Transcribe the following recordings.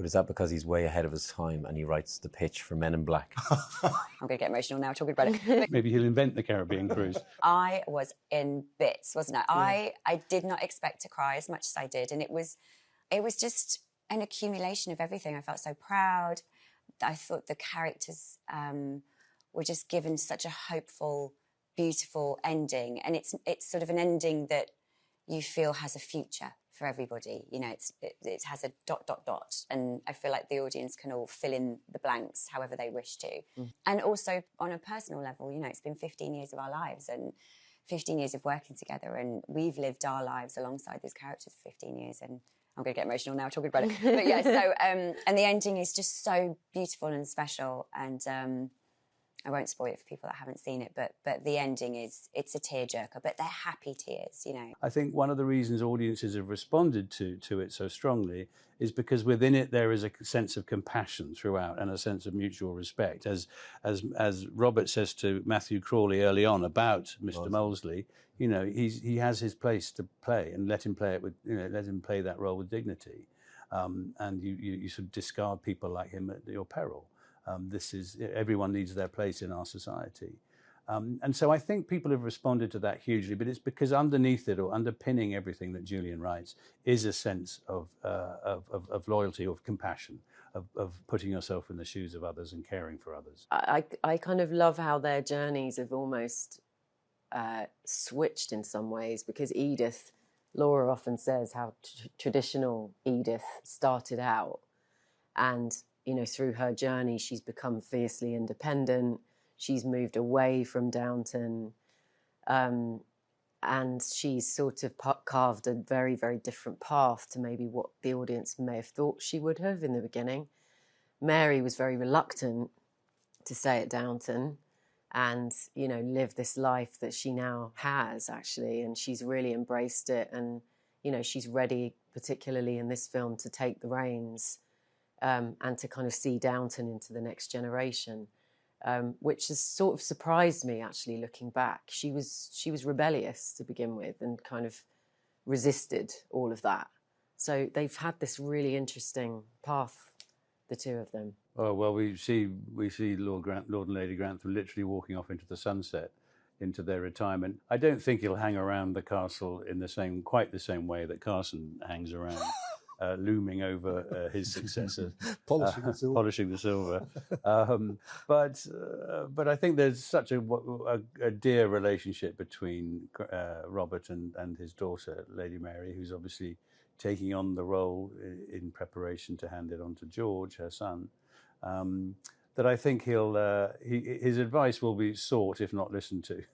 But is that because he's way ahead of his time and he writes the pitch for Men in Black? I'm going to get emotional now talking about it. Maybe he'll invent the Caribbean cruise. I was in bits, wasn't I? Yeah. I did not expect to cry as much as I did. And it was just an accumulation of everything. I felt so proud. I thought the characters were just given such a hopeful, beautiful ending. And it's sort of an ending that you feel has a future for everybody. You know, it has a ... and I feel like the audience can all fill in the blanks however they wish to. And also on a personal level, you know, it's been 15 years of our lives and 15 years of working together, and we've lived our lives alongside these characters for 15 years, and I'm going to get emotional now talking about it. But yeah, so and the ending is just so beautiful and special, and I won't spoil it for people that haven't seen it, but the ending it's a tearjerker, but they're happy tears, you know. I think one of the reasons audiences have responded to it so strongly is because within it there is a sense of compassion throughout and a sense of mutual respect. As Robert says to Matthew Crawley early on about Mr. Molesley, you know, he has his place to play, and let him play it with, you know, let him play that role with dignity, and you sort of discard people like him at your peril. Everyone needs their place in our society. And so I think people have responded to that hugely, but it's because underneath it, or underpinning everything that Julian writes, is a sense of loyalty, of compassion, of putting yourself in the shoes of others and caring for others. I kind of love how their journeys have almost switched in some ways, because Laura often says how traditional Edith started out, and you know, through her journey, she's become fiercely independent. She's moved away from Downton, and she's sort of carved a very, very different path to maybe what the audience may have thought she would have in the beginning. Mary was very reluctant to stay at Downton and, you know, live this life that she now has, actually, and she's really embraced it. And, you know, she's ready, particularly in this film, to take the reins and to kind of see Downton into the next generation, which has sort of surprised me, actually, looking back. She was rebellious to begin with and kind of resisted all of that. So they've had this really interesting path, the two of them. Oh, well, we see Lord and Lady Grantham literally walking off into the sunset, into their retirement. I don't think he'll hang around the castle in quite the same way that Carson hangs around. Looming over his successor, polishing the silver. But I think there's such a dear relationship between Robert and his daughter, Lady Mary, who's obviously taking on the role in preparation to hand it on to George, her son. That I think his advice will be sought, if not listened to.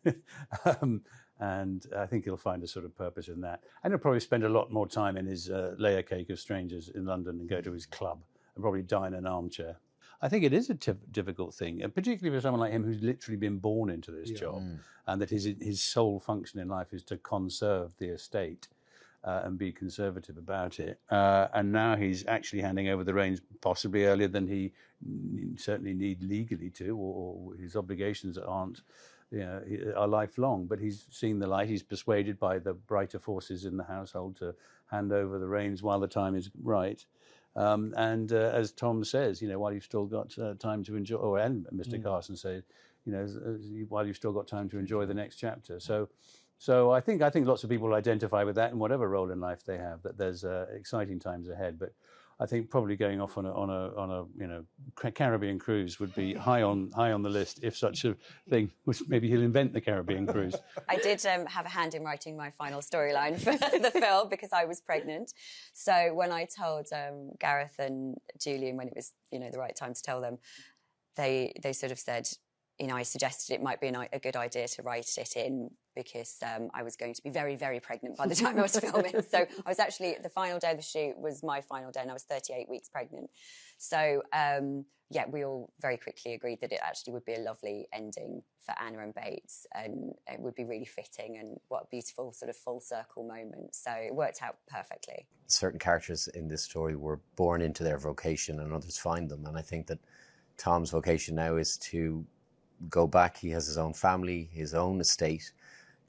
And I think he'll find a sort of purpose in that. And he'll probably spend a lot more time in his layer cake of strangers in London and go to his club and probably dine in an armchair. I think it is a difficult thing, particularly for someone like him who's literally been born into this job, and that his sole function in life is to conserve the estate and be conservative about it. And now he's actually handing over the reins possibly earlier than he certainly need legally to, or his obligations aren't, you know, are lifelong. But he's seen the light. He's persuaded by the brighter forces in the household to hand over the reins while the time is right. And as Tom says, you know, while you've still got time to enjoy, and Mr. Carson says, you know, while you've still got time to enjoy the next chapter. So I think lots of people identify with that in whatever role in life they have. That there's exciting times ahead. But I think probably going off on a you know, Caribbean cruise would be high on the list, if such a thing. Which maybe he'll invent the Caribbean cruise. I did have a hand in writing my final storyline for the film because I was pregnant. So when I told Gareth and Julian when it was, you know, the right time to tell them, they sort of said, you know, I suggested it might be a good idea to write it in because I was going to be very, very pregnant by the time I was filming. So I was actually, the final day of the shoot was my final day and I was 38 weeks pregnant. So, yeah, we all very quickly agreed that it actually would be a lovely ending for Anna and Bates and it would be really fitting, and what a beautiful sort of full circle moment. So it worked out perfectly. Certain characters in this story were born into their vocation and others find them. And I think that Tom's vocation now is to go back. He has his own family, his own estate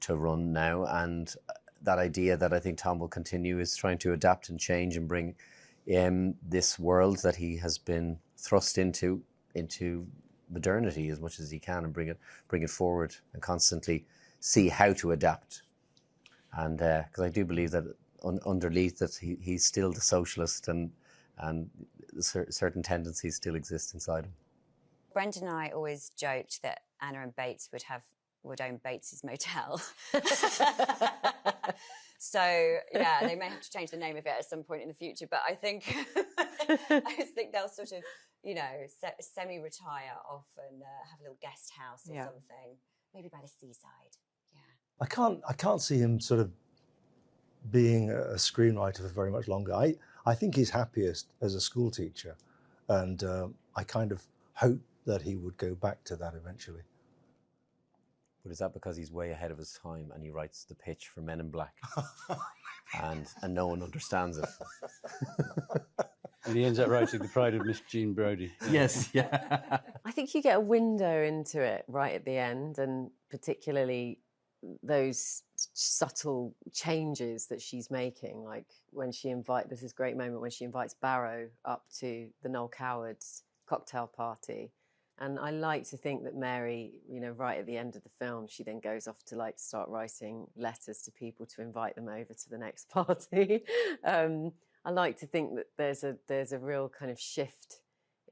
to run now, and that idea that I think Tom will continue is trying to adapt and change and bring this world that he has been thrust into modernity as much as he can, and bring it forward, and constantly see how to adapt. And because I do believe that underneath that he's still the socialist, and certain tendencies still exist inside him. Brendan and I always joked that Anna and Bates would own Bates's Motel. So yeah, they may have to change the name of it at some point in the future, but I think they'll sort of, you know, semi-retire off and have a little guest house or something, maybe by the seaside. Yeah, I can't see him sort of being a screenwriter for very much longer. I think he's happiest as a school teacher, and I kind of hope that he would go back to that eventually. But is that because he's way ahead of his time and he writes the pitch for Men in Black and no one understands it? And he ends up writing The Pride of Miss Jean Brodie. Yes, yeah. I think you get a window into it right at the end, and particularly those subtle changes that she's making, like when there's this great moment when she invites Barrow up to the Noel Coward's cocktail party. And I like to think that Mary, you know, right at the end of the film, she then goes off to like start writing letters to people to invite them over to the next party. I like to think that there's a real kind of shift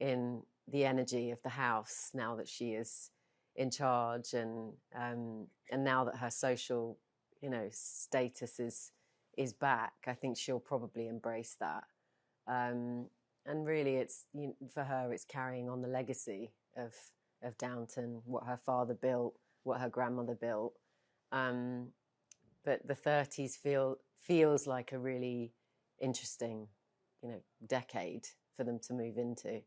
in the energy of the house now that she is in charge, and now that her social, you know, status is back. I think she'll probably embrace that. And really, it's, you know, for her, it's carrying on the legacy of Downton, what her father built, what her grandmother built. But the 30s feels like a really interesting, you know, decade for them to move into.